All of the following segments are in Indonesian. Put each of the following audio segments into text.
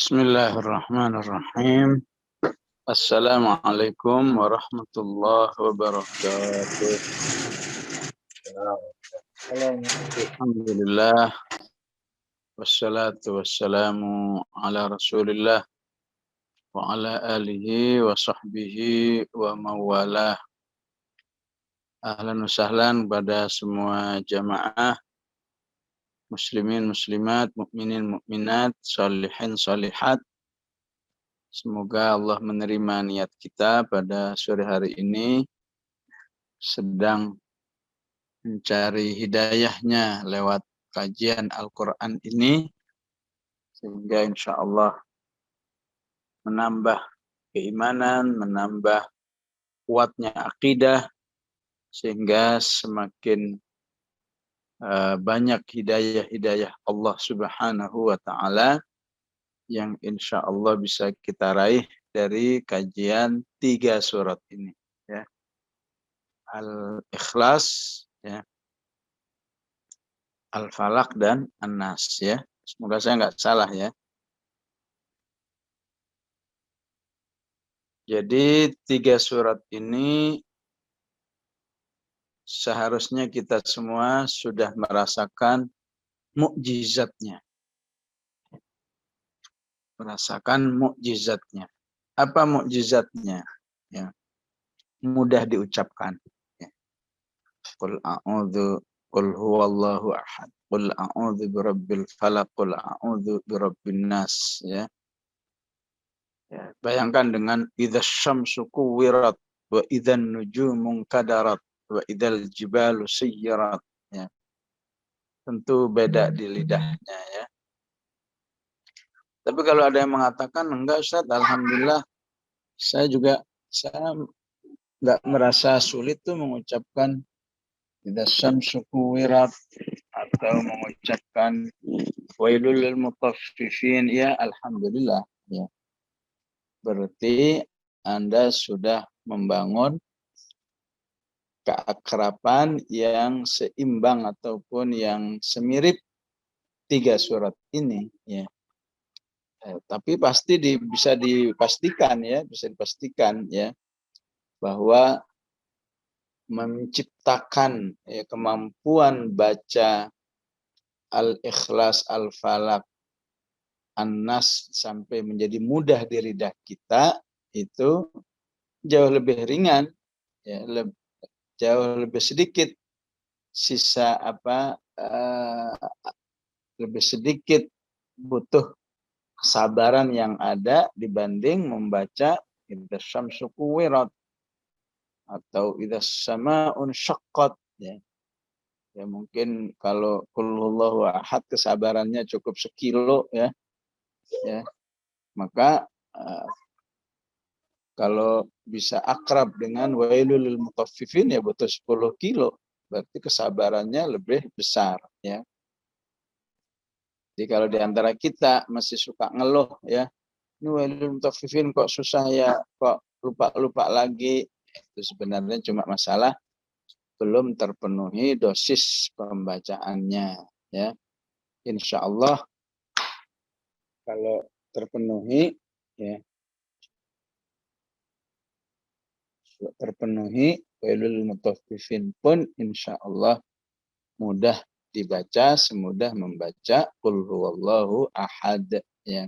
Bismillahirrahmanirrahim. Assalamualaikum warahmatullahi wabarakatuh. Alhamdulillah. Wassalatu wassalamu ala rasulillah wa ala alihi wa sahbihi wa mawalah. Ahlan wa sahlan pada semua jamaah muslimin muslimat, mukminin mukminat, salihin salihat. Semoga Allah menerima niat kita pada sore hari ini sedang mencari hidayahnya lewat kajian Al-Quran ini, sehingga insya Allah menambah keimanan, menambah kuatnya akidah, sehingga semakin banyak hidayah-hidayah Allah Subhanahu wa Ta'ala yang insya Allah bisa kita raih dari kajian 3 surat ini, ya. Al-Ikhlas, ya, Al-Falaq dan An-Nas, ya. Semoga saya nggak salah, ya. Jadi 3 surat ini seharusnya kita semua sudah merasakan mukjizatnya. Merasakan mukjizatnya. Apa mukjizatnya? Ya. Mudah diucapkan. Ya. Qul a'udzu, qul huwallahu ahad, qul a'udzu birabbil falaq, qul a'udzu birabbin nas, ya. Ya, bayangkan dengan idzas syamsu kuwirat wa idzan nujumu kadarat wa idzal jibalu sayyarat, ya. Tentu beda di lidahnya, ya. Tapi kalau ada yang mengatakan enggak Ustaz, alhamdulillah saya enggak merasa sulit tuh mengucapkan idzas syamsu kuwirat atau mengucapkan wailul lil mutaffifin, ya alhamdulillah, ya. Berarti Anda sudah membangun keakraban yang seimbang ataupun yang semirip 3 surat ini, ya. Tapi pasti bisa dipastikan, ya, bahwa menciptakan, ya, kemampuan baca Al-Ikhlas, Al-Falaq, An-Nas sampai menjadi mudah di lidah kita itu jauh lebih ringan, ya, jauh lebih sedikit sisa lebih sedikit butuh kesabaran yang ada dibanding membaca idzas syamsu kuwirat atau idzas samaa'un syaqqat, ya. Ya mungkin kalau qul huwallahu ahad kesabarannya cukup sekilo, ya. Ya. Maka kalau bisa akrab dengan wailul lil mutaffifin, ya butuh 10 kilo. Berarti kesabarannya lebih besar, ya. Jadi kalau di antara kita masih suka ngeluh, ya, ini wailul mutaffifin kok susah, ya, kok lupa-lupa lagi. Itu sebenarnya cuma masalah belum terpenuhi dosis pembacaannya, ya. Insya Allah kalau terpenuhi, ya, wailul mutaffifin pun insya Allah mudah dibaca semudah membaca qul huwallahu ahad, ya.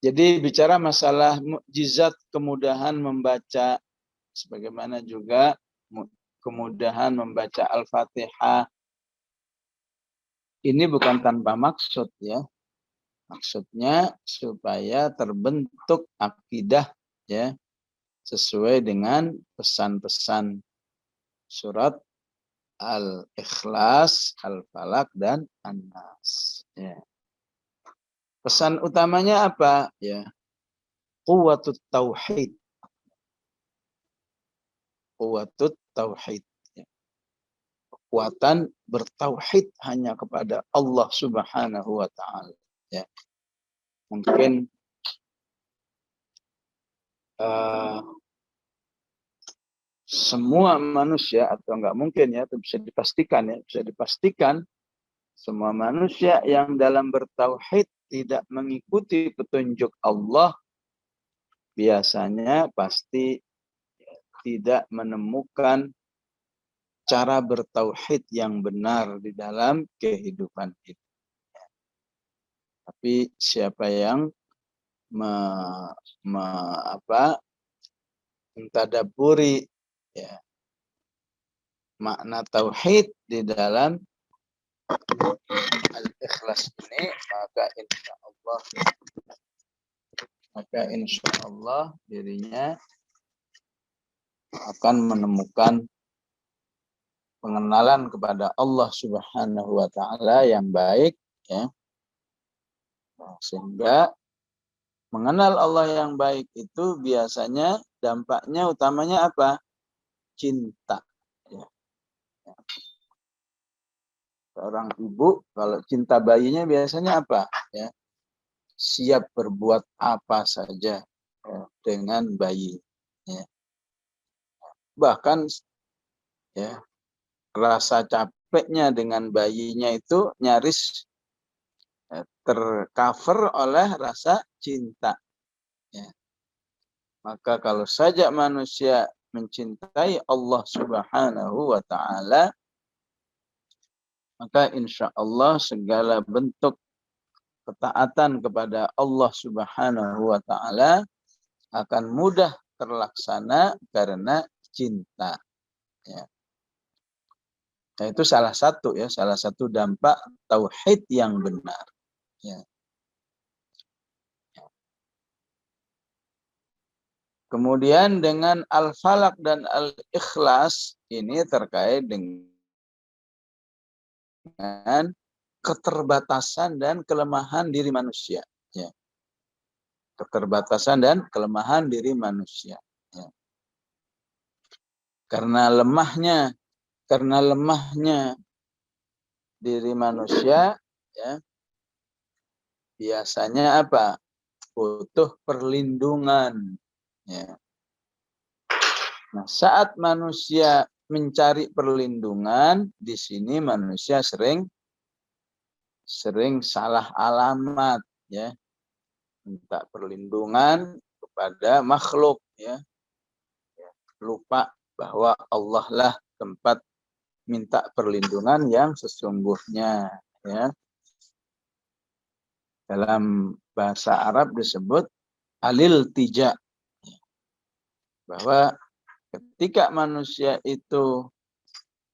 Jadi bicara masalah mukjizat kemudahan membaca, sebagaimana juga kemudahan membaca Al-Fatihah, ini bukan tanpa maksud, ya. Maksudnya supaya terbentuk akidah, ya, sesuai dengan pesan-pesan surat Al-Ikhlas, Al-Falaq, dan An-Nas, ya. Pesan utamanya apa? Ya, quwwatut tauhid. Quwwatut tauhid. Ya. Kekuatan bertauhid hanya kepada Allah Subhanahu wa Ta'ala. Ya. Mungkin semua manusia, atau enggak mungkin, ya, itu bisa dipastikan, ya, bisa dipastikan semua manusia yang dalam bertauhid tidak mengikuti petunjuk Allah, biasanya pasti tidak menemukan cara bertauhid yang benar di dalam kehidupan itu. Tapi siapa yang mentadaburi ya, makna tauhid di dalam al-ikhlas ini, maka insya Allah dirinya akan menemukan pengenalan kepada Allah Subhanahu wa taala yang baik, ya. Sehingga mengenal Allah yang baik itu biasanya dampaknya utamanya apa? Cinta. Ya. Seorang ibu kalau cinta bayinya biasanya apa? Ya. Siap berbuat apa saja ya, dengan bayi. Ya. Bahkan ya, rasa capeknya dengan bayinya itu nyaris tercover oleh rasa cinta. Ya. Maka kalau saja manusia mencintai Allah Subhanahu wa taala, maka insya Allah segala bentuk ketaatan kepada Allah Subhanahu wa taala akan mudah terlaksana karena cinta. Ya. Nah, itu salah satu dampak tauhid yang benar. Ya. Kemudian dengan al-falaq dan al-ikhlas ini terkait dengan keterbatasan dan kelemahan diri manusia. Ya. Keterbatasan dan kelemahan diri manusia. Ya. Karena lemahnya diri manusia, ya, biasanya apa? Butuh perlindungan. Ya. Nah, saat manusia mencari perlindungan, di sini manusia sering salah alamat, ya, minta perlindungan kepada makhluk, ya, lupa bahwa Allah lah tempat minta perlindungan yang sesungguhnya, ya. Dalam bahasa Arab disebut al-iltija, bahwa ketika manusia itu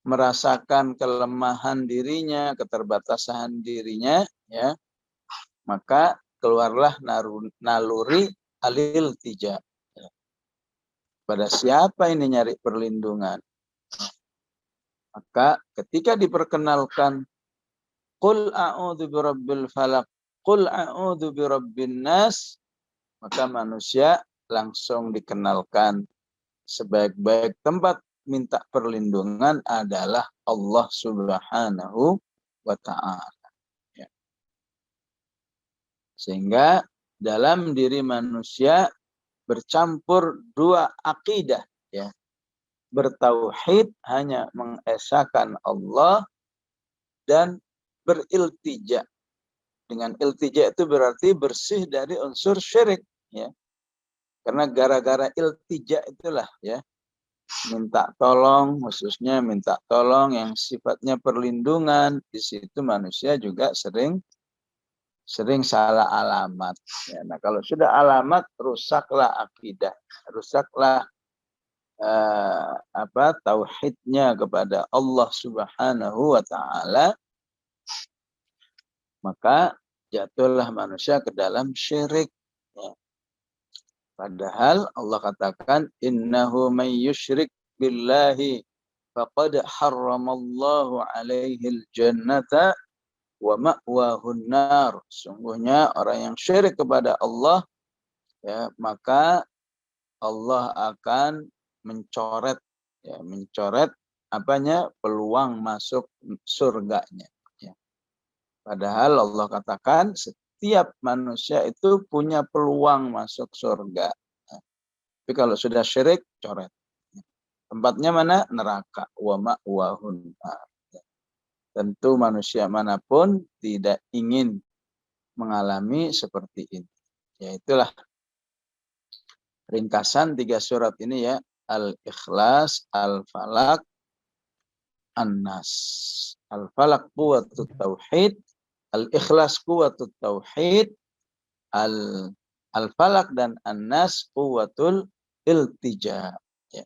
merasakan kelemahan dirinya, keterbatasan dirinya, ya, maka keluarlah naluri al-iltija. Pada siapa ini nyari perlindungan? Maka ketika diperkenalkan qul a'udzu birabbil falaq, qul a'udzu birabbin nas, maka manusia langsung dikenalkan sebaik-baik tempat minta perlindungan adalah Allah Subhanahu wa ta'ala. Ya. Sehingga dalam diri manusia bercampur dua akidah, ya. Bertauhid hanya mengesahkan Allah dan beriltija. Dengan iltija itu berarti bersih dari unsur syirik, ya. Karena gara-gara iltija itulah, ya, minta tolong, khususnya minta tolong yang sifatnya perlindungan, di situ manusia juga sering salah alamat. Ya, nah, kalau sudah alamat, rusaklah akidah, rusaklah tauhidnya kepada Allah Subhanahu wa taala, maka jatuhlah manusia ke dalam syirik. Ya. Padahal Allah katakan innahu may yusyrik billahi faqad harramallahu alaihil jannata wa ma'wahun nar. Sungguhnya orang yang syirik kepada Allah, ya, maka Allah akan mencoret, ya, peluang masuk surganya. Ya. Padahal Allah katakan setiap manusia itu punya peluang masuk surga. Ya. Tapi kalau sudah syirik, coret. Tempatnya mana? Neraka. Wa ma'wahun nar. Ya. Tentu manusia manapun tidak ingin mengalami seperti ini. Ya itulah ringkasan 3 surat ini ya. Al-Ikhlas, Al-Falaq, An-Nas. Al-Falaq quwwatut tauhid, Al-Ikhlas quwwatut tauhid, Al-Falaq dan An-Nas quwwatul iltija. Ya.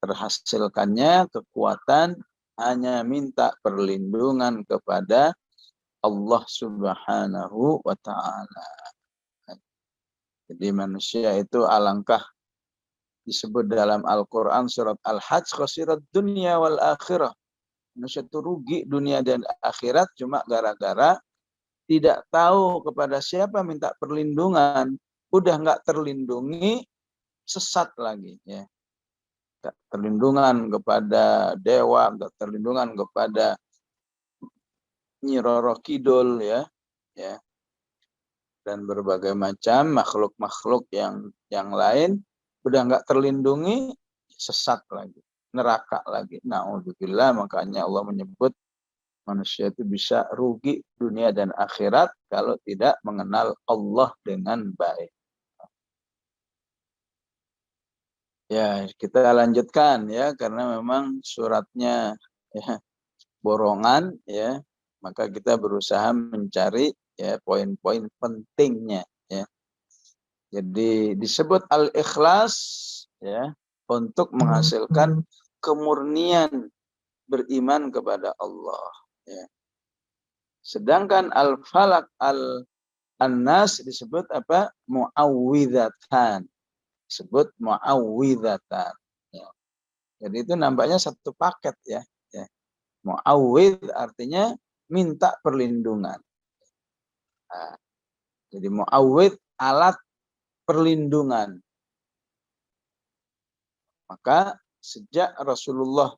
Terhasilkannya kekuatan hanya minta perlindungan kepada Allah Subhanahu wa ta'ala. Jadi manusia itu alangkah disebut dalam Al-Quran surat Al-Hajj khasirat dunia wal akhirah. Manusia itu rugi dunia dan akhirat cuma gara-gara tidak tahu kepada siapa minta perlindungan. Udah nggak terlindungi, sesat lagi. Ya. Nggak terlindungan kepada dewa, nggak terlindungan kepada Nyi Roro Kidul, ya. Dan berbagai macam makhluk-makhluk yang lain udah nggak terlindungi, sesat lagi, neraka lagi. Na'udzubillah, makanya Allah menyebut manusia itu bisa rugi dunia dan akhirat kalau tidak mengenal Allah dengan baik. Ya, kita lanjutkan ya, karena memang suratnya ya, borongan ya, maka kita berusaha mencari ya poin-poin pentingnya ya. Jadi disebut al-ikhlas ya untuk menghasilkan kemurnian beriman kepada Allah ya. Sedangkan al-falaq al-nas disebut apa? Muawwidatan. Disebut muawwidatan ya. Jadi itu nampaknya satu paket ya. Muawwid artinya minta perlindungan. Nah, jadi muawwid alat perlindungan. Maka sejak Rasulullah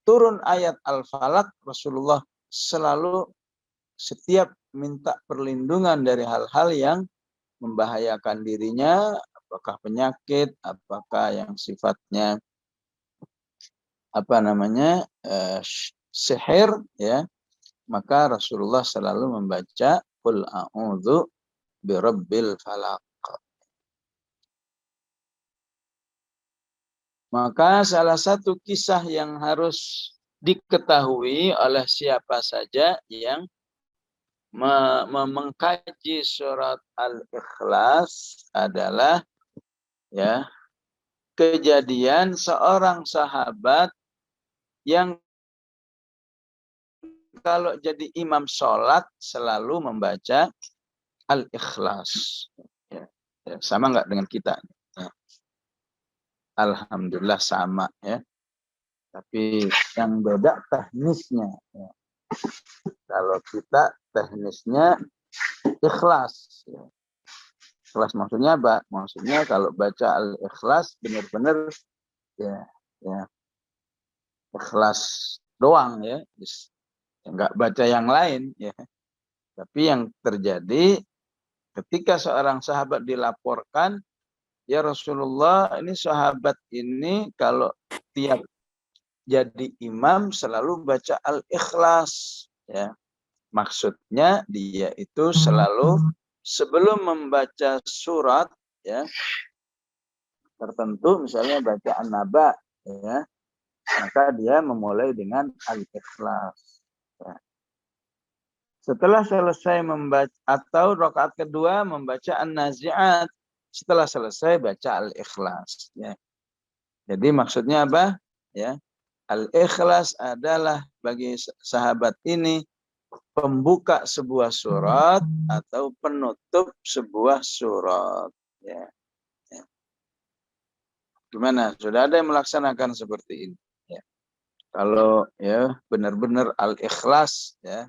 turun ayat Al-Falaq, Rasulullah selalu setiap minta perlindungan dari hal-hal yang membahayakan dirinya, apakah penyakit, apakah yang sifatnya sihir ya, maka Rasulullah selalu membaca qul a'udzu birabbil falaq. Maka salah satu kisah yang harus diketahui oleh siapa saja yang mengkaji surat Al-Ikhlas adalah ya kejadian seorang sahabat yang kalau jadi imam sholat selalu membaca Al-Ikhlas. Ya, sama nggak dengan kita? Ya. Alhamdulillah sama ya. Tapi yang beda teknisnya. Ya. Kalau kita teknisnya ikhlas. Ya. Ikhlas maksudnya apa? Maksudnya kalau baca Al-Ikhlas benar-benar ya ikhlas doang ya. Enggak baca yang lain ya. Tapi yang terjadi ketika seorang sahabat dilaporkan, ya Rasulullah, ini sahabat ini kalau tiap jadi imam selalu baca Al-Ikhlas ya. Maksudnya dia itu selalu sebelum membaca surat ya tertentu, misalnya baca An-Naba ya, maka dia memulai dengan Al-Ikhlas ya. Setelah selesai membaca atau rakaat kedua membaca An-Nazi'at, setelah selesai baca Al-Ikhlas ya. Jadi maksudnya apa ya? Al-Ikhlas adalah bagi sahabat ini pembuka sebuah surat atau penutup sebuah surat ya. Gimana? Sudah ada yang melaksanakan seperti ini ya. Kalau ya benar-benar Al-Ikhlas ya,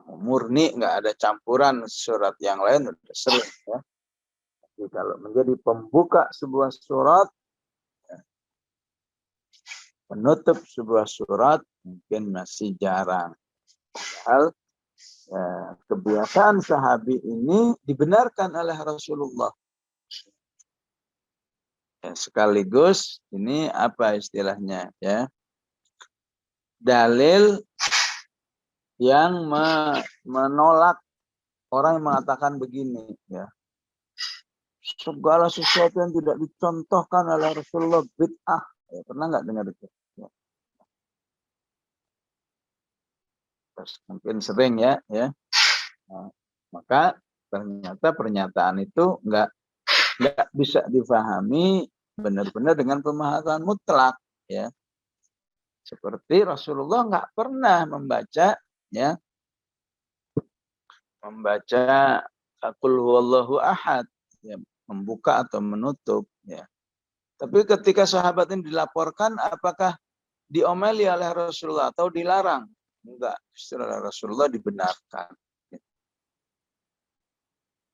murni, nggak ada campuran surat yang lain, udah sering ya. Jadi kalau menjadi pembuka sebuah surat ya, penutup sebuah surat mungkin masih jarang. Padahal ya, kebiasaan sahabi ini dibenarkan oleh Rasulullah ya, sekaligus ini apa istilahnya ya, dalil yang menolak orang yang mengatakan begini, ya, segala sesuatu yang tidak dicontohkan oleh Rasulullah bid'ah. Ya, pernah nggak dengar itu? Ya. Terus, mungkin sering ya. Nah, maka ternyata pernyataan itu nggak bisa difahami benar-benar dengan pemahaman mutlak, ya. Seperti Rasulullah nggak pernah membaca, ya, Qul huwallahu ahad, ya, membuka atau menutup, ya. Tapi ketika sahabat ini dilaporkan, apakah diomeli oleh Rasulullah atau dilarang? Enggak, justru oleh Rasulullah dibenarkan.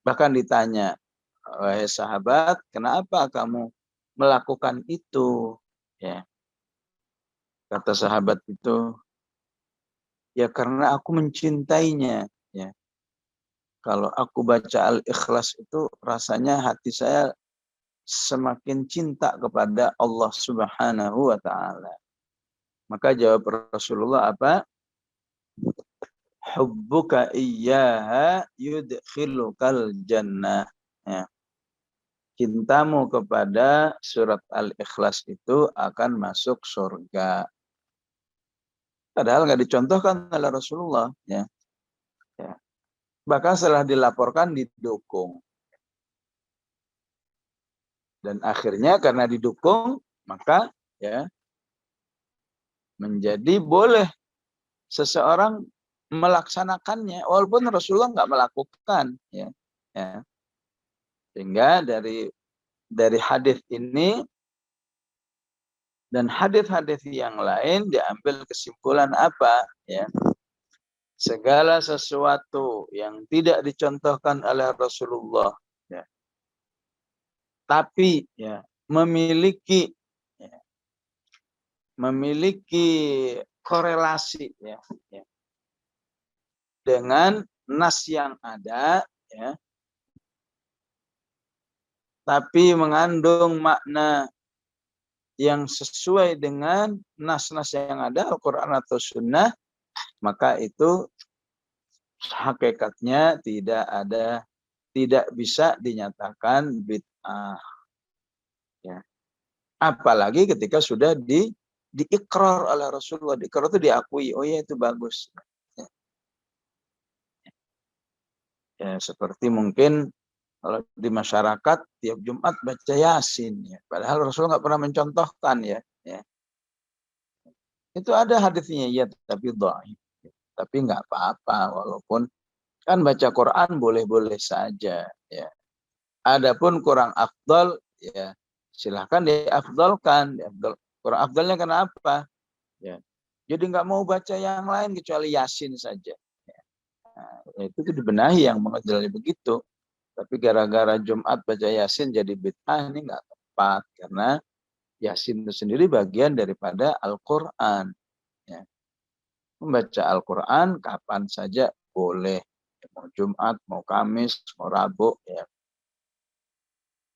Bahkan ditanya, wahai sahabat, kenapa kamu melakukan itu? Ya, kata sahabat itu, ya karena aku mencintainya. Ya, kalau aku baca Al-Ikhlas itu rasanya hati saya semakin cinta kepada Allah Subhanahu wa taala. Maka jawab Rasulullah apa? Hubbuka iyyaha yudkhilukal jannah. Ya. Cintamu kepada surat Al-Ikhlas itu akan masuk surga. Padahal nggak dicontohkan oleh Rasulullah. Ya. Ya. Bahkan setelah dilaporkan didukung. Dan akhirnya karena didukung, maka ya menjadi boleh seseorang melaksanakannya walaupun Rasulullah nggak melakukan, ya. Ya. Sehingga dari hadis ini dan hadis-hadis yang lain diambil kesimpulan apa, ya? Segala sesuatu yang tidak dicontohkan oleh Rasulullah, ya, tapi ya memiliki korelasi, ya, dengan nas yang ada, ya, tapi mengandung makna yang sesuai dengan nas-nas yang ada Al-Quran atau Sunnah, maka itu hakikatnya tidak bisa dinyatakan bid'ah. Ya. Apalagi ketika sudah diikrar oleh Rasulullah, diikrar itu diakui, oh ya itu bagus. Ya, seperti mungkin kalau di masyarakat tiap Jumat baca Yasin, ya. Padahal Rasulullah nggak pernah mencontohkan, ya. Ya. Itu ada hadisnya, ya, tapi dhaif. Tapi nggak apa-apa, walaupun kan baca Quran boleh-boleh saja, ya. Adapun kurang afdal, ya silahkan diafdalkan. Kurang afdalnya kenapa? Ya. Jadi nggak mau baca yang lain kecuali Yasin saja. Ya. Nah, itu dibenahi yang mengajarkan begitu. Tapi gara-gara Jumat baca Yasin jadi bid'ah, ini nggak tepat. Karena Yasin itu sendiri bagian daripada Al-Quran. Ya. Membaca Al-Quran kapan saja boleh. Mau Jumat, mau Kamis, mau Rabu. Ya.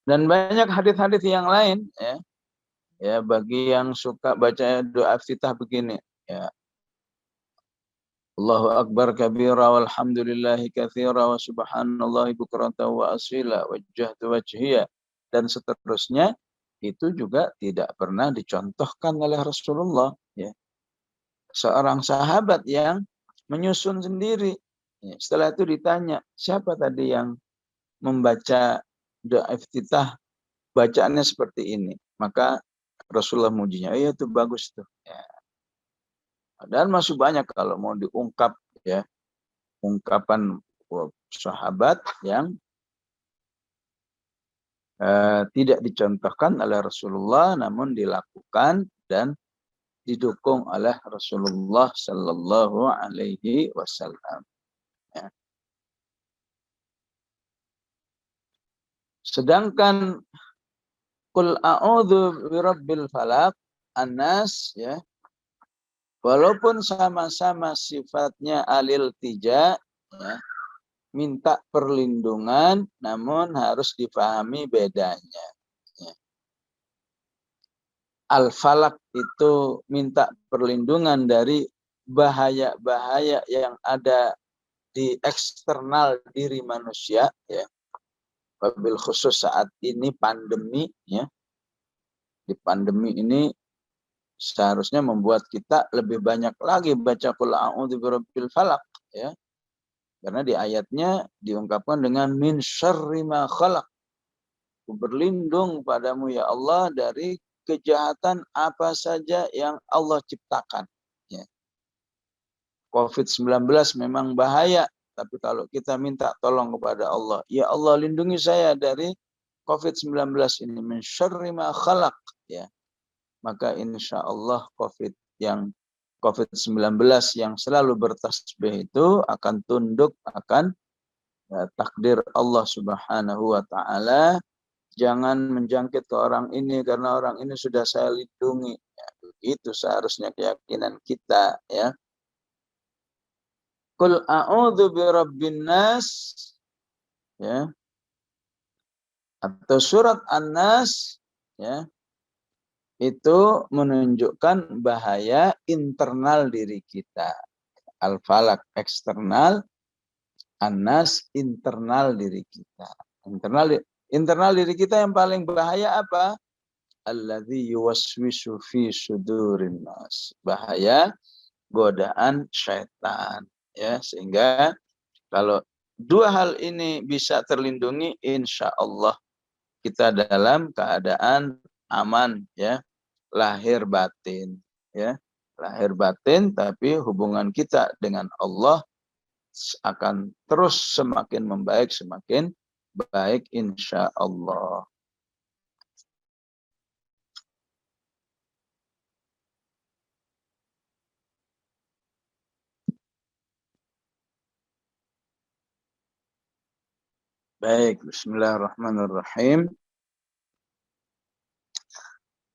Dan banyak hadis-hadis yang lain, ya. Ya, bagi yang suka baca doa iftitah begini, ya. Allahu akbar kabira walhamdulillahi katsira wa subhanallahi bukratan wa asila wajjahtu wajhiya dan seterusnya, itu juga tidak pernah dicontohkan oleh Rasulullah, ya. Seorang sahabat yang menyusun sendiri. Ya, setelah itu ditanya, siapa tadi yang membaca doa iftitah bacaannya seperti ini? Maka Rasulullah mujinya, iya itu bagus tuh. Ya. Dan masih banyak kalau mau diungkap, ya, ungkapan sahabat yang tidak dicontohkan oleh Rasulullah namun dilakukan dan didukung oleh Rasulullah Sallallahu Alaihi Wasallam. Ya. Sedangkan Qul a'udzu birabbil falaq, An-Nas, ya, walaupun sama-sama sifatnya al-iltija, ya, minta perlindungan, namun harus dipahami bedanya. Ya. Al-Falaq itu minta perlindungan dari bahaya-bahaya yang ada di eksternal diri manusia, ya, wabil khusus saat ini pandemi, ya, di pandemi ini seharusnya membuat kita lebih banyak lagi baca qul a'udzu birabbil falaq, ya, karena di ayatnya diungkapkan dengan min syarri ma khalaq, berlindung padamu ya Allah dari kejahatan apa saja yang Allah ciptakan, ya. COVID-19 memang bahaya, tapi kalau kita minta tolong kepada Allah, ya Allah lindungi saya dari COVID-19 ini, min syarri ma khalaq, ya, maka insya Allah COVID-19 yang selalu bertasbih itu akan tunduk, akan, ya, takdir Allah Subhanahu wa Ta'ala. Jangan menjangkit ke orang ini karena orang ini sudah saya lindungi. Ya, begitu seharusnya keyakinan kita, ya. Qul a'udzu birabbin nas, ya, atau surat An-Nas, ya, itu menunjukkan bahaya internal diri kita. Al-Falaq eksternal, An-Nas internal diri kita. Internal diri kita yang paling bahaya apa? Alladzi yuwaswisu fi sudurin nas. Bahaya godaan syaitan, ya, sehingga kalau dua hal ini bisa terlindungi, insya Allah kita dalam keadaan aman, ya, lahir batin, ya, lahir batin, tapi hubungan kita dengan Allah akan terus semakin membaik, semakin baik insya Allah. Baik, bismillahirrahmanirrahim.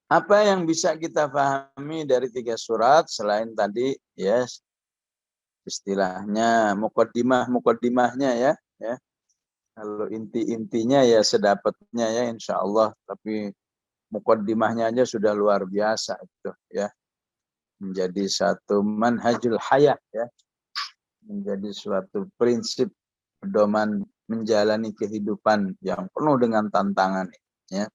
Apa yang bisa kita pahami dari 3 surat selain tadi, ya, istilahnya mukaddimahnya, ya. Kalau inti-intinya ya sedapatnya, ya, insya Allah. Tapi mukaddimahnya aja sudah luar biasa itu, ya. Menjadi satu manhajul hayat, ya. Menjadi suatu prinsip pedoman menjalani kehidupan yang penuh dengan tantangan, ya.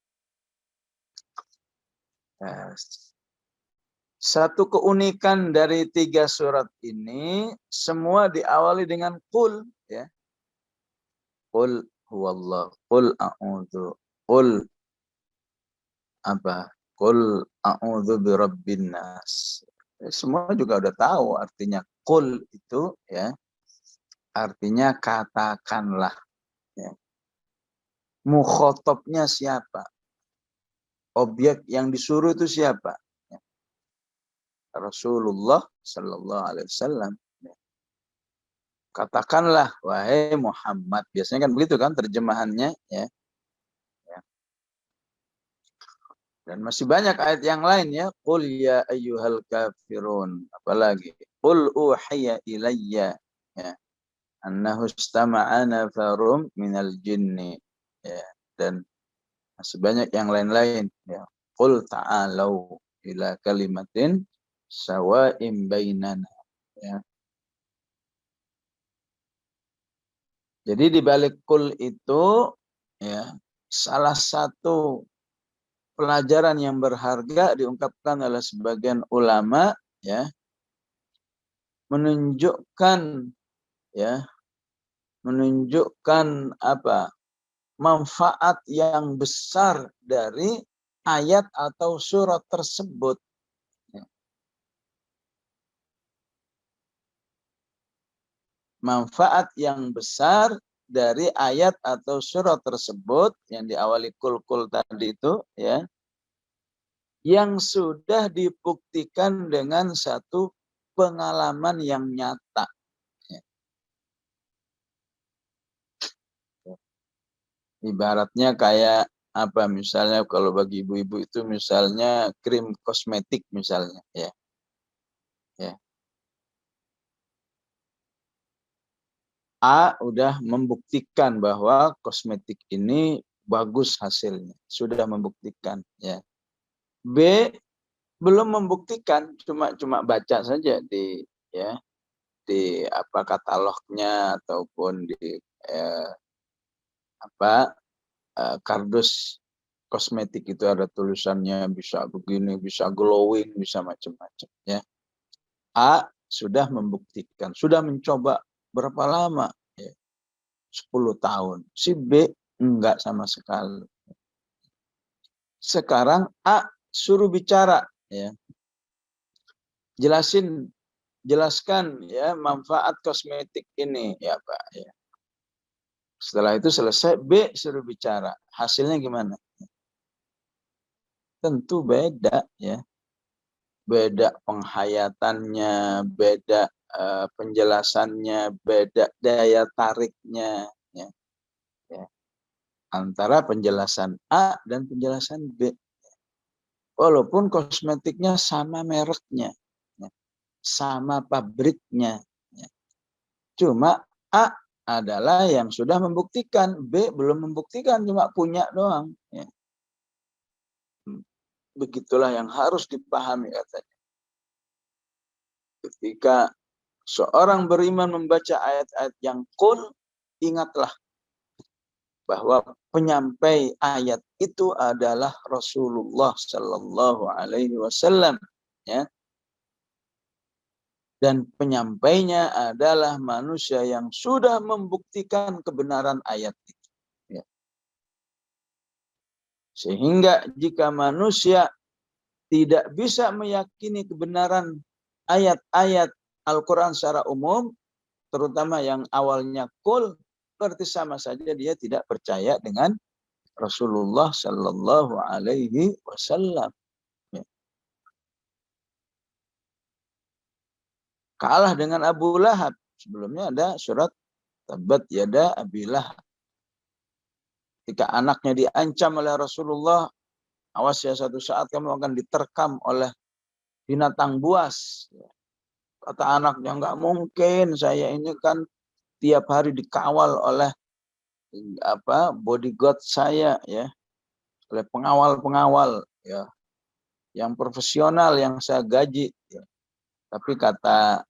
Satu keunikan dari 3 surat ini, semua diawali dengan qul, ya. Qul huwallah, qul a'udzu, qul apa? Qul a'udzu birabbin nas. Semua juga udah tahu artinya qul itu, ya. Artinya katakanlah, ya. Mukhatabnya siapa? Objek yang disuruh itu siapa? Ya. Rasulullah sallallahu alaihi wasallam. Katakanlah wahai Muhammad. Biasanya kan begitu kan terjemahannya, ya. Dan masih banyak ayat yang lain, ya. Qul ya ayyuhal kafirun. Apalagi qul uhiya ilayya, ya, annahu istama'a nafarum minal jinni, ya. Dan masih banyak yang lain-lain, ya. Qul ta'alau ila kalimatin sawa'im bainana, ya. Jadi di balik qul itu, ya, salah satu pelajaran yang berharga diungkapkan oleh sebagian ulama, ya, menunjukkan, ya, menunjukkan apa? Manfaat yang besar dari ayat atau surat tersebut. Manfaat yang besar dari ayat atau surat tersebut yang diawali kul-kul tadi itu, ya, yang sudah dibuktikan dengan satu pengalaman yang nyata. Ibaratnya kayak apa, misalnya kalau bagi ibu-ibu itu misalnya krim kosmetik misalnya, ya. Ya. A udah membuktikan bahwa kosmetik ini bagus hasilnya, sudah membuktikan, ya. B belum membuktikan, cuma baca saja di, ya, di apa katalognya ataupun di kardus kosmetik itu ada tulisannya bisa begini, bisa glowing, bisa macam-macam ya. A sudah membuktikan, sudah mencoba berapa lama? Ya, 10 tahun. Si B enggak sama sekali. Sekarang A suruh bicara ya. Jelaskan ya manfaat kosmetik ini ya Pak ya. Setelah itu selesai, B suruh bicara. Hasilnya gimana? Tentu beda ya. Beda penghayatannya, beda penjelasannya, beda daya tariknya ya. Ya. Antara penjelasan A dan penjelasan B. Walaupun kosmetiknya sama mereknya, ya. Sama pabriknya. Ya. Cuma A adalah yang sudah membuktikan, B belum membuktikan, cuma punya doang. Ya. Begitulah yang harus dipahami katanya. Ketika seorang beriman membaca ayat-ayat yang qul, ingatlah bahwa penyampai ayat itu adalah Rasulullah Sallallahu Alaihi Wasallam, ya. Dan penyampainya adalah manusia yang sudah membuktikan kebenaran ayat itu. Ya. Sehingga jika manusia tidak bisa meyakini kebenaran ayat-ayat Al-Quran secara umum, terutama yang awalnya qul, berarti sama saja dia tidak percaya dengan Rasulullah Sallallahu Alaihi Wasallam. Ya. Kalah dengan Abu Lahab. Sebelumnya ada surat Tabat Yada Abi Lahab. Ketika anaknya diancam oleh Rasulullah, awas ya suatu saat kamu akan diterkam oleh binatang buas. Kata anaknya, nggak mungkin, saya ini kan tiap hari dikawal oleh bodyguard saya ya, oleh pengawal-pengawal ya, yang profesional yang saya gaji ya. Tapi kata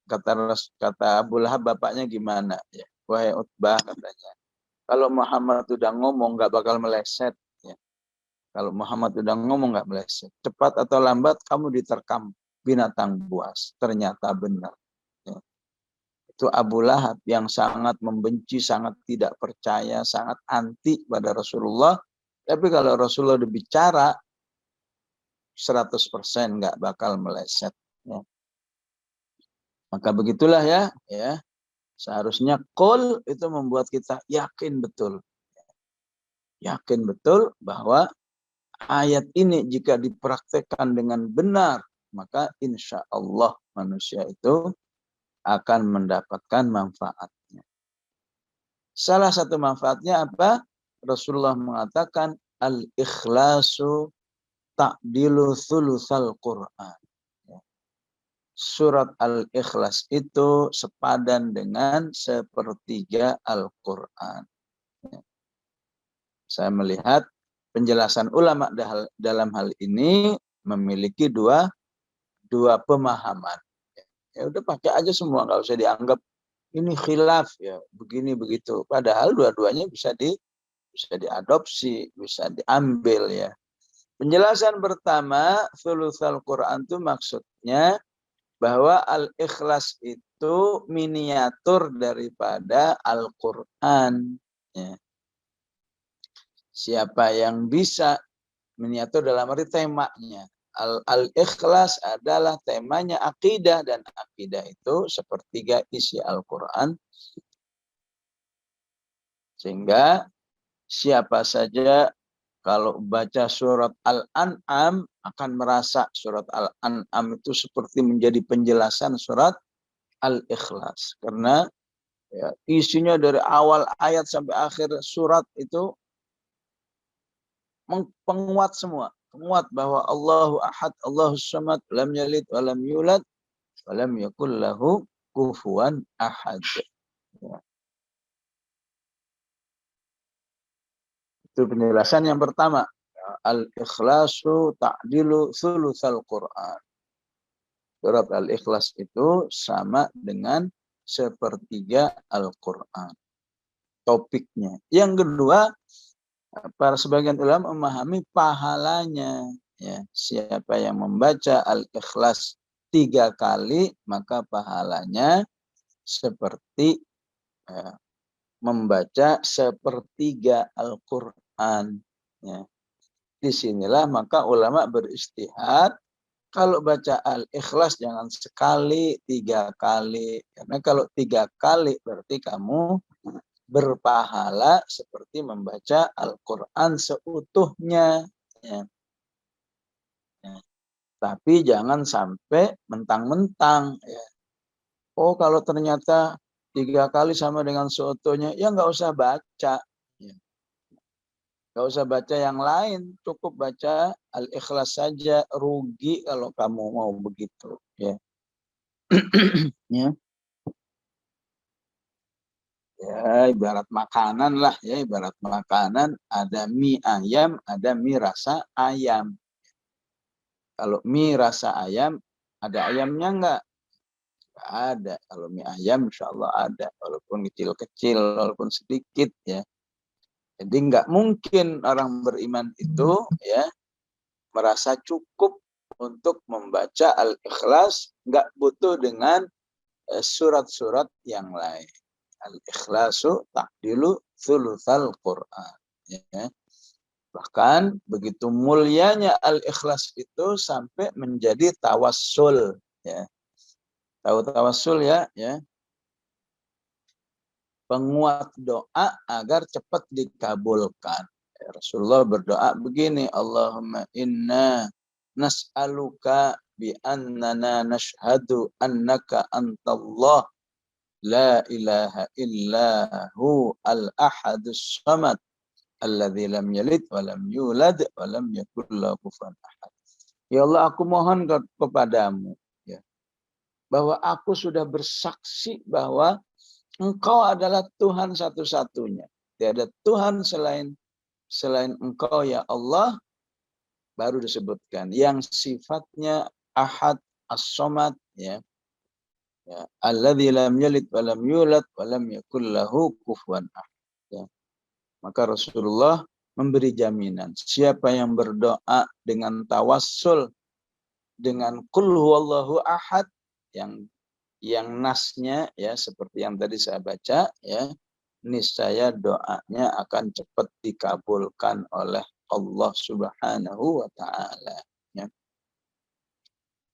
Abu Lahab bapaknya gimana ya, wahai Utbah katanya, kalau Muhammad udah ngomong nggak bakal meleset ya. Kalau Muhammad udah ngomong nggak meleset, cepat atau lambat kamu diterkam binatang buas. Ternyata benar ya. Itu Abu Lahab yang sangat membenci, sangat tidak percaya, sangat anti pada Rasulullah. Tapi kalau Rasulullah berbicara 100% nggak bakal meleset ya. Maka begitulah ya. Seharusnya qul itu membuat kita yakin betul. Yakin betul bahwa ayat ini jika dipraktekkan dengan benar, maka insya Allah manusia itu akan mendapatkan manfaatnya. Salah satu manfaatnya apa? Rasulullah mengatakan al-ikhlasu ta'dilu thulutsal Qur'an. Surat Al-Ikhlas itu sepadan dengan sepertiga Al-Quran. Saya melihat penjelasan ulama dalam hal ini memiliki dua pemahaman. Ya udah pakai aja semua, nggak usah dianggap ini khilaf ya, begini begitu. Padahal dua-duanya bisa diadopsi, bisa diambil ya. Penjelasan pertama, thulutsal Quran itu maksudnya bahwa Al-Ikhlas itu miniatur daripada Al-Quran. Ya. Siapa yang bisa miniatur dalam arti temanya. Al-Ikhlas adalah temanya akidah, dan akidah itu sepertiga isi Al-Quran. Sehingga siapa saja kalau baca surat Al-An'am akan merasa surat Al-An'am itu seperti menjadi penjelasan surat Al-Ikhlas. Karena ya, isinya dari awal ayat sampai akhir surat itu penguat semua. Penguat bahwa Allahu Ahad, Allahu Samad, lam yalid, walam yulad, walam yakul lahu kufuwan ahad. Ya. Itu penjelasan yang pertama. Al-Ikhlasu ta'dilu thulutsal Qur'an. Surat Al-Ikhlas itu sama dengan sepertiga Al-Quran. Topiknya. Yang kedua, para sebagian ulama memahami pahalanya. Ya, siapa yang membaca Al-Ikhlas 3 kali, maka pahalanya seperti membaca sepertiga Al-Quran. Ya. Disinilah maka ulama beristihad, kalau baca Al-Ikhlas jangan sekali, 3 kali. Karena kalau 3 kali berarti kamu berpahala seperti membaca Al-Quran seutuhnya. Ya. Ya. Tapi jangan sampai mentang-mentang. Ya. Oh, kalau ternyata 3 kali sama dengan seutuhnya, ya nggak usah baca. Ya. Nggak usah baca yang lain, cukup baca Al-Ikhlas saja. Rugi kalau kamu mau begitu. Ya. Ya. Ya, ibarat makanan lah ya, ibarat makanan, ada mie ayam, ada mie rasa ayam. Kalau mie rasa ayam, ada ayamnya enggak? Enggak ada. Kalau mie ayam insya Allah ada, walaupun kecil-kecil, walaupun sedikit ya. Jadi enggak mungkin orang beriman itu ya merasa cukup untuk membaca Al-Ikhlas, enggak butuh dengan surat-surat yang lain. Al-Ikhlasu ta'dilu thulutsal Qur'an. Ya. Bahkan begitu mulianya Al-Ikhlas itu sampai menjadi tawassul. Ya. Tahu tawassul ya? Ya. Penguat doa agar cepat dikabulkan. Ya, Rasulullah berdoa begini, Allahumma inna nas'aluka bi annana nashhadu annaka antallah la ilaha illahu al-ahadus samad alladzi lam yalid wa lam yulad wa lam yakul lahu kufuwan ahad. Ya Allah, aku mohon kepadamu ya, bahwa aku sudah bersaksi bahwa Engkau adalah Tuhan satu-satunya. Tiada Tuhan selain Engkau ya Allah. Baru disebutkan yang sifatnya ahad, as-samad ya. Ya, alladzi lam yalid wa lam yulad wa lam yakul lahu kufuwan ahad. Ya. Maka Rasulullah memberi jaminan, siapa yang berdoa dengan tawassul dengan qul huwallahu ahad yang nasnya ya seperti yang tadi saya baca ya, niscaya doanya akan cepat dikabulkan oleh Allah Subhanahu wa taala ya.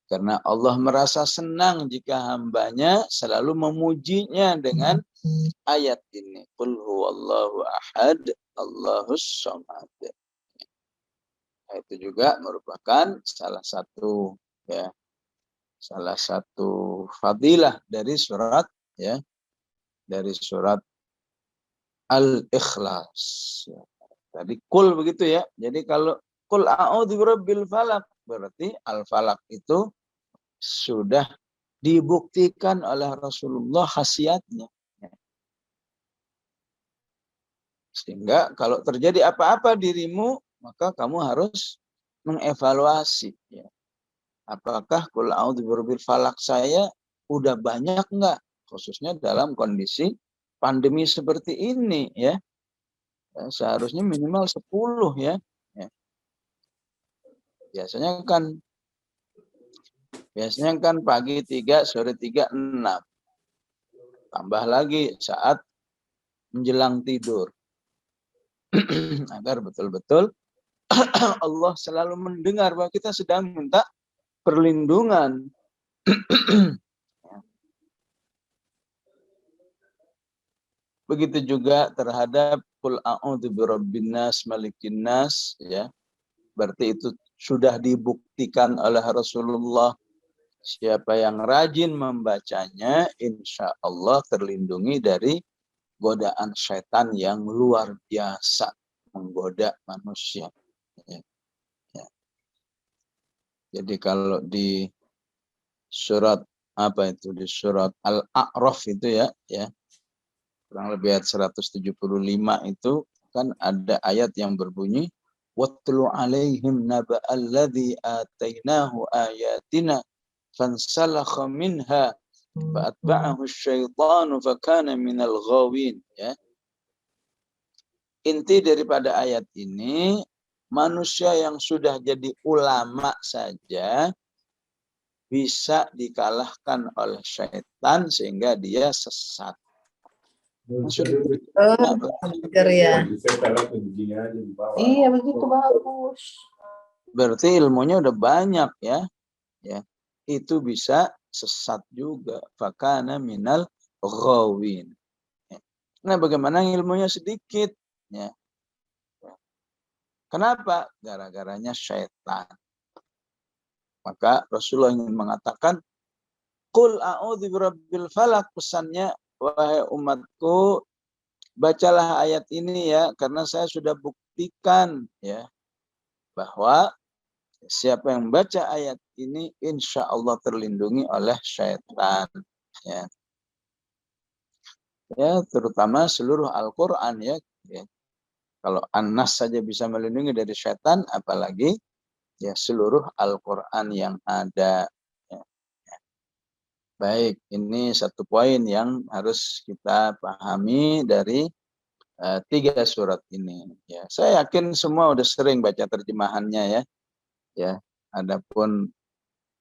Karena Allah merasa senang jika hambanya selalu memujinya dengan ayat ini. Qul huwallahu ahad, Allahus samad. Itu juga merupakan salah satu ya, salah satu fadilah dari surat ya, dari surat Al-Ikhlas. Ya. Tadi kul begitu ya. Jadi kalau kul a'udzu birabbil falaq berarti al-falaq itu sudah dibuktikan oleh Rasulullah khasiatnya. Sehingga kalau terjadi apa-apa dirimu, maka kamu harus mengevaluasi. Ya. Apakah kul a'udzu birabbil falaq saya udah banyak enggak? Khususnya dalam kondisi pandemi seperti ini ya. Seharusnya minimal 10 ya. Ya. Biasanya kan pagi 3, sore 3, 6. Tambah lagi saat menjelang tidur. Agar betul-betul Allah selalu mendengar bahwa kita sedang minta perlindungan. Begitu juga terhadap qul a'udzu birabbin nas malikin nas ya. Berarti itu sudah dibuktikan oleh Rasulullah. Siapa yang rajin membacanya, insya Allah terlindungi dari godaan setan yang luar biasa menggoda manusia. Ya. Ya. Jadi kalau di surat apa itu, di surat Al-A'raf itu ya, kurang lebih ayat 175 itu kan ada ayat yang berbunyi watlu alaihim naba'alladzi atainahu ayatina fansalakha minha Fa'atba'ahu syaitanu fakana minal ghawin. Ya. Inti daripada ayat ini, manusia yang sudah jadi ulama saja bisa dikalahkan oleh syaitan sehingga dia sesat. Bener ya. Iya begitu bagus. Berarti ilmunya udah banyak ya. Ya. Itu bisa sesat juga. Fakana minal ghawin. Ya. Nah, bagaimana ilmunya sedikit? Ya. Kenapa? Gara-garanya syaitan. Maka Rasulullah ingin mengatakan, Qul a'udzu birabbil falak, pesannya, wahai umatku, bacalah ayat ini ya, karena saya sudah buktikan ya bahwa siapa yang baca ayat ini insya Allah terlindungi oleh syaitan. Ya, ya terutama seluruh Al-Quran ya. Ya. Kalau An-Nas saja bisa melindungi dari syaitan, apalagi ya seluruh Al-Quran yang ada. Ya. Baik, ini satu poin yang harus kita pahami dari 3 surat ini. Ya, saya yakin semua udah sering baca terjemahannya ya. Ya, adapun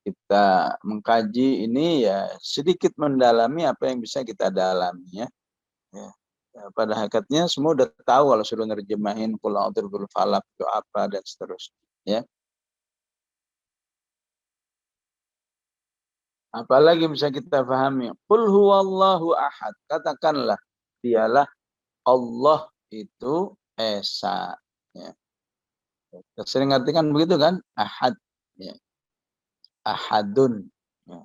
kita mengkaji ini ya sedikit mendalami apa yang bisa kita dalami ya. Ya. Pada hakikatnya semua udah tahu kalau suruh nerjemahin qul a'udzu birabbil falaq itu apa dan seterusnya. Ya. Apalagi bisa kita pahami. Qul huwallahu ahad. Katakanlah dialah Allah itu esa. Ya. Kita sering artikan begitu kan? Ahad. Ya. Ahadun. Ya.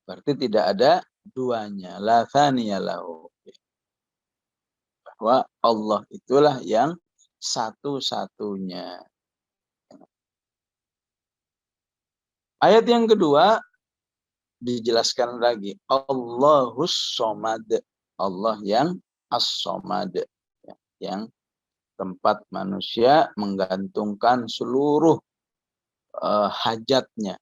Berarti tidak ada duanya. La thaniya lahu. Bahwa Allah itulah yang satu-satunya. Ayat yang kedua dijelaskan lagi. Allahus somad. Allah yang as-somad. Yang tempat manusia menggantungkan seluruh hajatnya.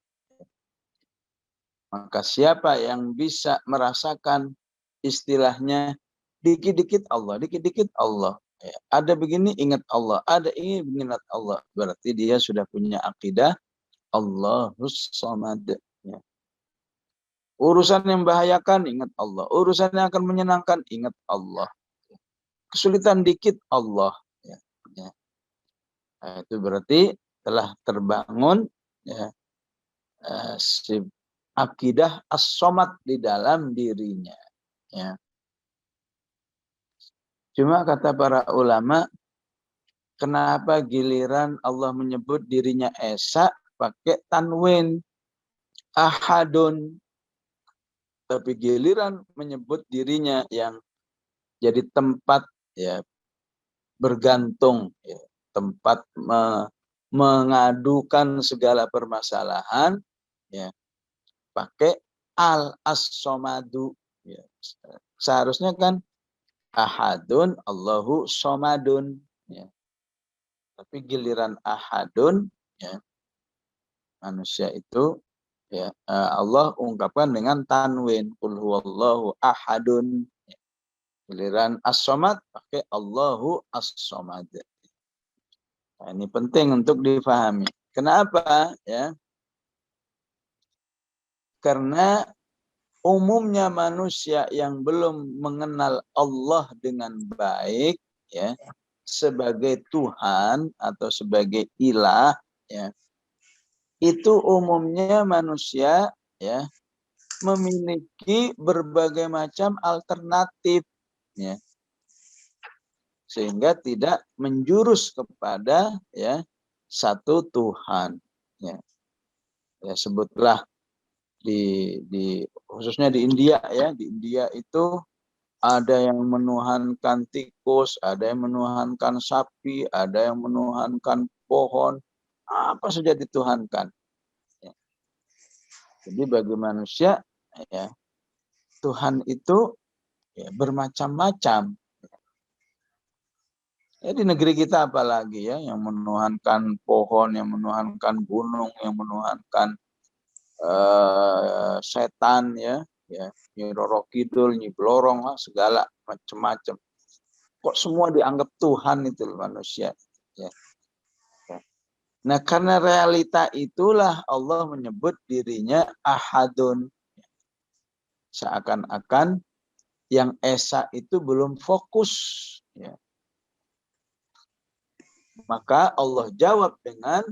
Maka siapa yang bisa merasakan istilahnya dikit-dikit Allah, dikit-dikit Allah. Ya, ada begini ingat Allah, ada ini ingat Allah. Berarti dia sudah punya akidah Allahus Samad. Ya. Urusan yang membahayakan ingat Allah, urusan yang akan menyenangkan ingat Allah. Kesulitan dikit Allah. Ya. Ya. Nah, itu berarti telah terbangun ya, si akidah as-somad di dalam dirinya. Ya. Cuma kata para ulama, kenapa giliran Allah menyebut dirinya Esa pakai tanwin ahadun, tapi giliran menyebut dirinya yang jadi tempat ya bergantung, ya, tempat mengadukan segala permasalahan, ya pakai al-as-somadu. Ya. Seharusnya kan ahadun Allahu somadun. Ya. Tapi giliran ahadun, ya, manusia itu ya Allah ungkapkan dengan tanwin qul huwallahu ahadun. Ya. Giliran as-somad pakai Allahu as-somad. Nah, ini penting untuk difahami. Kenapa? Ya. Karena umumnya manusia yang belum mengenal Allah dengan baik ya sebagai Tuhan atau sebagai ilah ya, itu umumnya manusia ya memiliki berbagai macam alternatif ya, sehingga tidak menjurus kepada ya satu Tuhan ya. Ya sebutlah di khususnya di India ya, di India itu ada yang menuhankan tikus, ada yang menuhankan sapi, ada yang menuhankan pohon, apa saja dituhankan. Ya. Jadi bagi manusia, ya, Tuhan itu ya, bermacam-macam. Ya, di negeri kita apalagi ya, yang menuhankan pohon, yang menuhankan gunung, yang menuhankan setan ya, Nyi Roro Kidul, Nyi Blorong lah, segala macam-macam. Kok semua dianggap Tuhan itu manusia? Ya. Nah, karena realita itulah Allah menyebut dirinya Ahadun. Seakan-akan yang Esa itu belum fokus. Ya. Maka Allah jawab dengan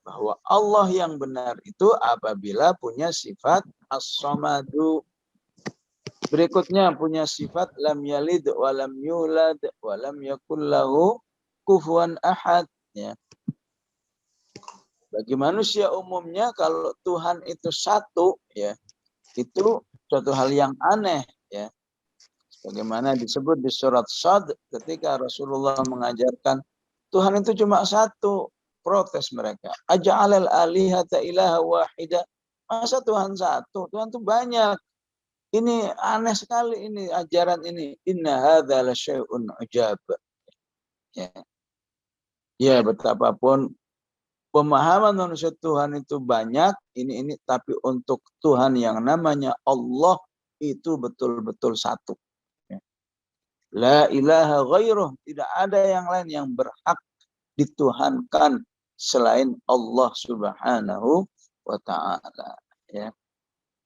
bahwa Allah yang benar itu apabila punya sifat as-samadu. Berikutnya punya sifat lam yalid wa lam yulad wa lam yakul lahu kufuwan ahad. Ya. Bagi manusia umumnya kalau Tuhan itu satu, ya, itu suatu hal yang aneh, ya. Bagaimana disebut di surat Shad ketika Rasulullah mengajarkan Tuhan itu cuma satu, protes mereka. Aja'alal alihata ilaha wahida. Masa Tuhan satu? Tuhan itu banyak. Ini aneh sekali ini ajaran ini. Inna hadza la syai'un ujab. Ya. Ya, betapapun pemahaman manusia Tuhan itu banyak, ini tapi untuk Tuhan yang namanya Allah itu betul-betul satu. La ilaha ghairuh, tidak ada yang lain yang berhak dituhankan selain Allah Subhanahu wa taala, ya.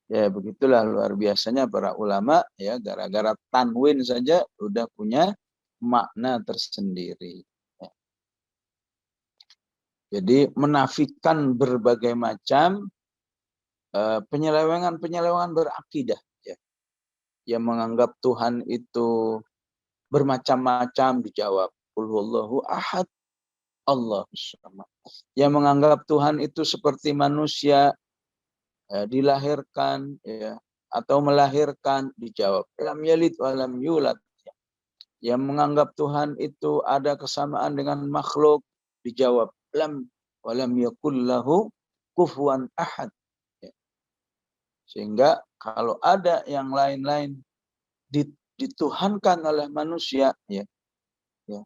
Ya, begitulah luar biasanya para ulama, ya, gara-gara tanwin saja udah punya makna tersendiri. Ya. Jadi menafikan berbagai macam penyelewengan berakidah, ya. Yang menganggap Tuhan itu bermacam-macam dijawab qul huwallahu ahad Allahus samad. Yang menganggap Tuhan itu seperti manusia, dilahirkan, ya, atau melahirkan dijawab lam yalid wa lam yulad. Yang menganggap Tuhan itu ada kesamaan dengan makhluk dijawab lam wa lam yakul lahu kufuwan ahad. Ya. Sehingga kalau ada yang lain-lain dituhankan oleh manusia, ya, ya.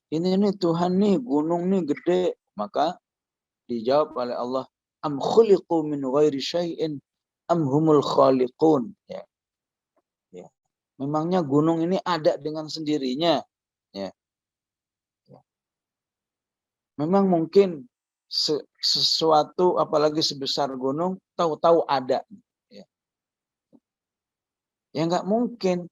Ini Tuhan nih, gunung nih gede, maka dijawab oleh Allah, am khuliqu min ghairi syai'in am humul khaliqun. Ya. Ya. Memangnya gunung ini ada dengan sendirinya, ya. Ya. Memang mungkin sesuatu apalagi sebesar gunung tahu-tahu ada, ya. Ya nggak mungkin.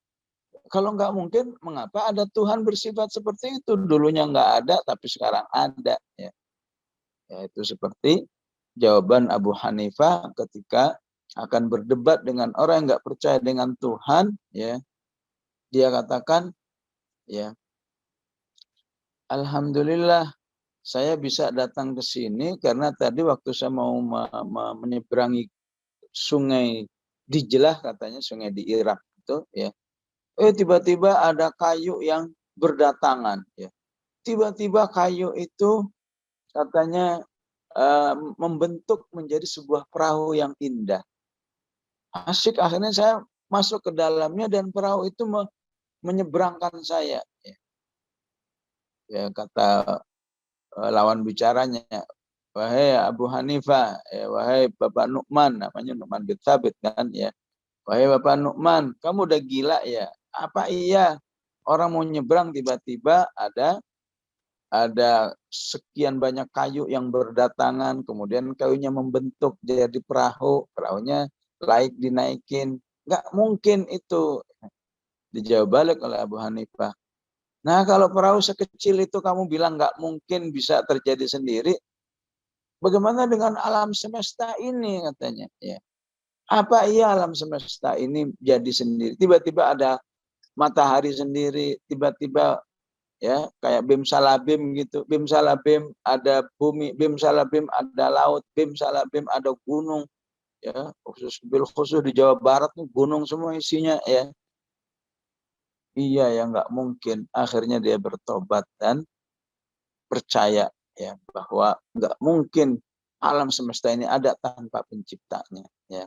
Kalau nggak mungkin, mengapa ada Tuhan bersifat seperti itu? Dulunya nggak ada, tapi sekarang ada. Ya. Yaitu seperti jawaban Abu Hanifah ketika akan berdebat dengan orang yang nggak percaya dengan Tuhan. Ya, dia katakan, ya, Alhamdulillah saya bisa datang ke sini karena tadi waktu saya mau menyeberangi sungai Dijlah, katanya sungai di Irak itu, ya. Tiba-tiba ada kayu yang berdatangan, ya. Tiba-tiba kayu itu katanya membentuk menjadi sebuah perahu yang indah. Asik, akhirnya saya masuk ke dalamnya dan perahu itu menyeberangkan saya. Ya, kata lawan bicaranya, wahai Abu Hanifah, wahai Bapak Nu'man, namanya Nu'man bin Thabit kan, ya. Wahai Bapak Nu'man, kamu udah gila ya? Apa iya orang mau nyebrang tiba-tiba ada sekian banyak kayu yang berdatangan, kemudian kayunya membentuk jadi perahu, perahunya laik dinaikin. Nggak mungkin itu. Dijawab balik oleh Abu Hanifah. Nah, kalau perahu sekecil itu kamu bilang nggak mungkin bisa terjadi sendiri, bagaimana dengan alam semesta ini, katanya. Ya. Apa iya alam semesta ini jadi sendiri? Tiba-tiba ada matahari sendiri, tiba-tiba, ya, kayak bim salabim gitu. Bim salabim ada bumi, bim salabim ada laut, bim salabim ada gunung, ya. Khusus di Jawa Barat nih gunung semua isinya, ya. Iya, ya nggak mungkin. Akhirnya dia bertobat dan percaya, ya, bahwa nggak mungkin alam semesta ini ada tanpa penciptanya, ya.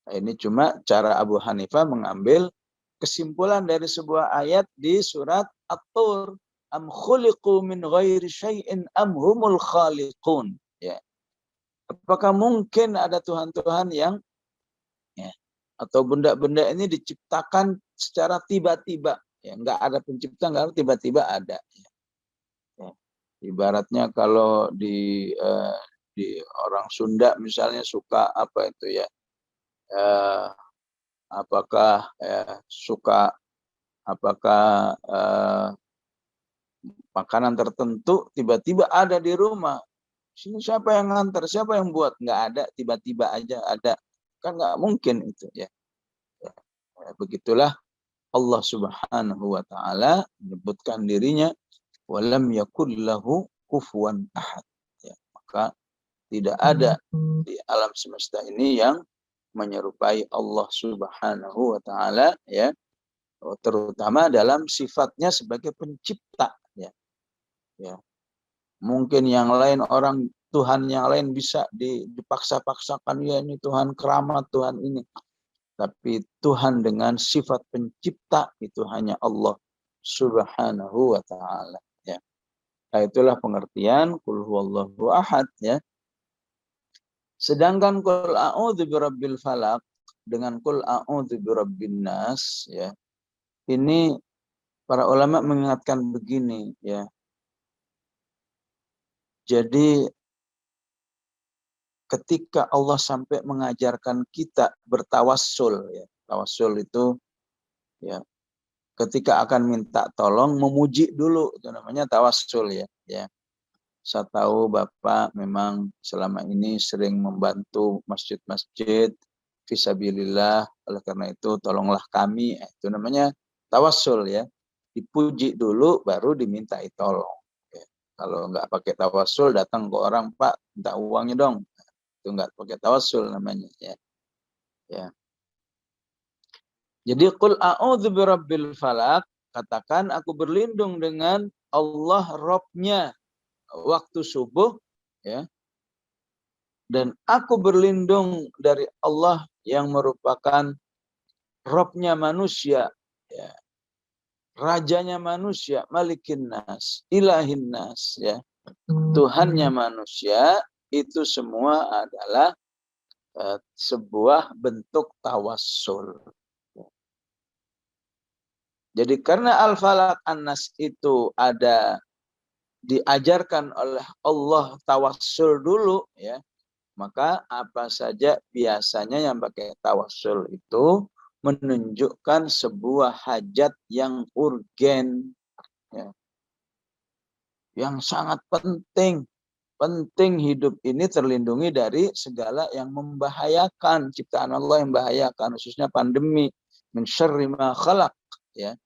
Nah, ini cuma cara Abu Hanifah mengambil kesimpulan dari sebuah ayat di surat At-Tur. Am khuliqu min ghairi syai'in am humul khaliqun. Ya. Apakah mungkin ada Tuhan-Tuhan yang ya, atau benda-benda ini diciptakan secara tiba-tiba? Ya, nggak ada pencipta, nggak ada, tiba-tiba ada. Ya. Ya. Ibaratnya kalau di orang Sunda misalnya suka apa itu ya, apakah suka apakah makanan tertentu tiba-tiba ada di rumah. Sini siapa yang ngantar, siapa yang buat? Nggak ada, tiba-tiba aja ada. Kan nggak mungkin itu ya. Begitulah Allah Subhanahu wa taala menyebutkan dirinya walam yakul lahu kufuwan ahad. Ya, maka tidak ada di alam semesta ini yang menyerupai Allah Subhanahu wa taala ya, terutama dalam sifatnya sebagai pencipta ya. Ya. Mungkin yang lain orang Tuhan yang lain bisa dipaksa-paksakan ya ini Tuhan keramat, Tuhan ini. Tapi Tuhan dengan sifat pencipta itu hanya Allah Subhanahu wa taala ya. Nah, itulah pengertian qul huwallahu ahad ya. Sedangkan qul a'udzu birabbil falaq dengan qul a'udzu birabbin nas ya. Ini para ulama mengingatkan begini ya. Jadi ketika Allah sampai mengajarkan kita bertawassul ya. Tawassul itu ya ketika akan minta tolong memuji dulu itu namanya tawassul ya. Ya. Saya tahu Bapak memang selama ini sering membantu masjid-masjid fisabilillah, oleh karena itu tolonglah kami, itu namanya tawassul ya. Dipuji dulu baru dimintai tolong. Ya. Kalau nggak pakai tawassul datang ke orang, Pak minta uangnya dong. Itu nggak pakai tawassul namanya ya. Ya. Jadi qul a'udzu birabbil falaq, katakan aku berlindung dengan Allah Rabb-nya waktu subuh ya. Dan aku berlindung dari Allah yang merupakan Rabb-nya manusia ya. Rajanya manusia, Malikin Nas, Ilahin Nas ya. Tuhannya manusia itu semua adalah sebuah bentuk tawassul. Jadi karena Al-Falaq An-Nas itu ada diajarkan oleh Allah tawassul dulu ya, maka apa saja biasanya yang pakai tawassul itu menunjukkan sebuah hajat yang urgen ya, yang sangat penting. Penting hidup ini terlindungi dari segala yang membahayakan, ciptaan Allah yang membahayakan, khususnya pandemi, min syarri ma khalaq ya.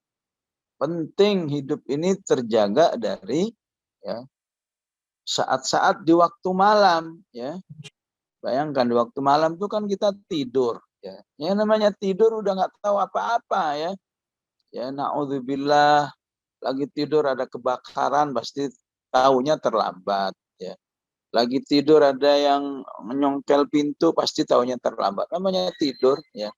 Penting hidup ini terjaga dari ya saat-saat di waktu malam ya. Bayangkan di waktu malam itu kan kita tidur ya. Yang namanya tidur udah nggak tahu apa-apa ya. Ya naudzubillah, lagi tidur ada kebakaran pasti tahunya terlambat ya. Lagi tidur ada yang menyongkel pintu pasti tahunya terlambat. Namanya tidur ya.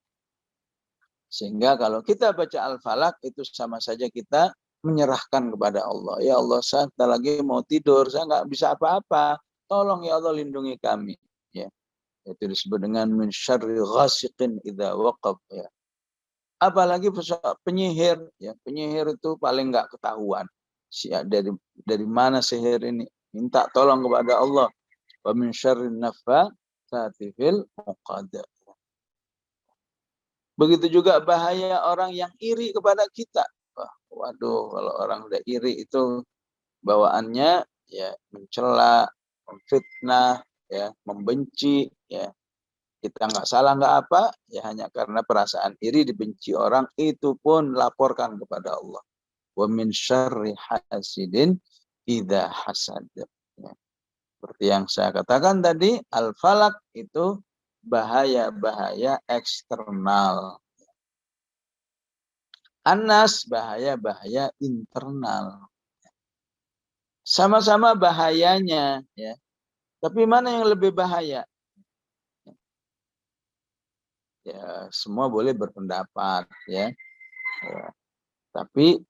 Sehingga kalau kita baca Al-Falaq itu sama saja kita menyerahkan kepada Allah. Ya Allah, saya lagi mau tidur, saya nggak bisa apa-apa. Tolong ya Allah lindungi kami. Ya. Itu disebut dengan min syarri ghasiqin idza waqab ya. Apalagi penyihir ya. Penyihir itu paling nggak ketahuan. Dari mana sihir ini? Minta tolong kepada Allah. Wa min syarri naffatsati fil 'uqad. Begitu juga bahaya orang yang iri kepada kita. Waduh, kalau orang udah iri itu bawaannya ya mencela, memfitnah, ya membenci, ya kita nggak salah nggak apa, ya hanya karena perasaan iri dibenci orang itu pun laporkan kepada Allah. Wa min syarri hasidin idza hasad. Ya. Seperti yang saya katakan tadi, al-falak itu bahaya-bahaya eksternal. Anas bahaya-bahaya internal. Sama-sama bahayanya ya. Tapi mana yang lebih bahaya? Ya, semua boleh berpendapat ya. Ya. Tapi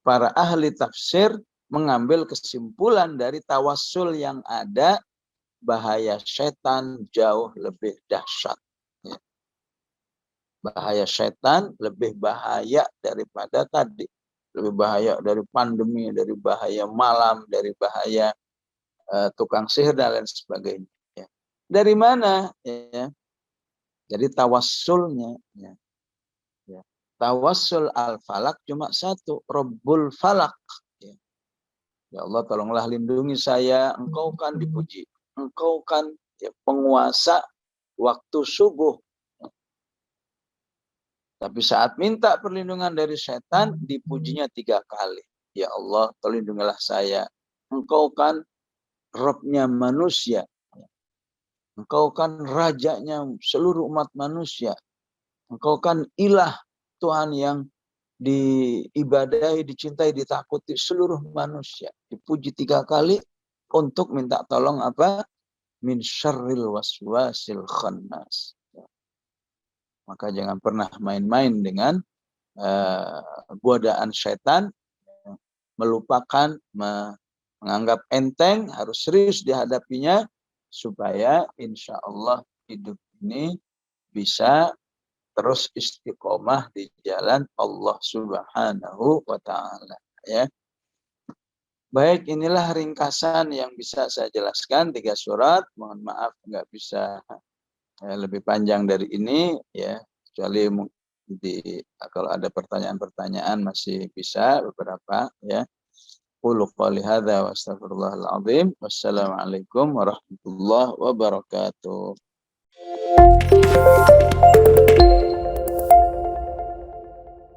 para ahli tafsir mengambil kesimpulan dari tawassul yang ada bahaya setan jauh lebih dahsyat. Ya. Bahaya setan lebih bahaya daripada tadi. Lebih bahaya dari pandemi, dari bahaya malam, dari bahaya tukang sihir dan lain sebagainya. Ya. Dari mana? Ya. Jadi tawassulnya. Ya. Ya. Tawassul al-falak cuma satu, Rabbul Falak. Ya. Ya Allah, tolonglah lindungi saya, engkau kan dipuji. Engkau kan ya, penguasa waktu subuh. Tapi saat minta perlindungan dari setan, dipujinya 3 kali. Ya Allah, terlindungilah saya. Engkau kan Rabb-nya manusia. Engkau kan rajanya seluruh umat manusia. Engkau kan ilah, Tuhan yang diibadahi, dicintai, ditakuti seluruh manusia. Dipuji 3 kali untuk minta tolong apa? Min syarril waswasil khannas. Maka jangan pernah main-main dengan godaan setan, melupakan, menganggap enteng, harus serius dihadapinya, supaya insya Allah hidup ini bisa terus istiqomah di jalan Allah Subhanahu wa Ta'ala. Ya. Baik, inilah ringkasan yang bisa saya jelaskan, 3 surat. Mohon maaf nggak bisa lebih panjang dari ini, ya. Kecuali kalau ada pertanyaan-pertanyaan masih bisa beberapa, ya. Qulu qouli hadza wa astaghfirullahal azim. Wassalamualaikum warahmatullahi wabarakatuh.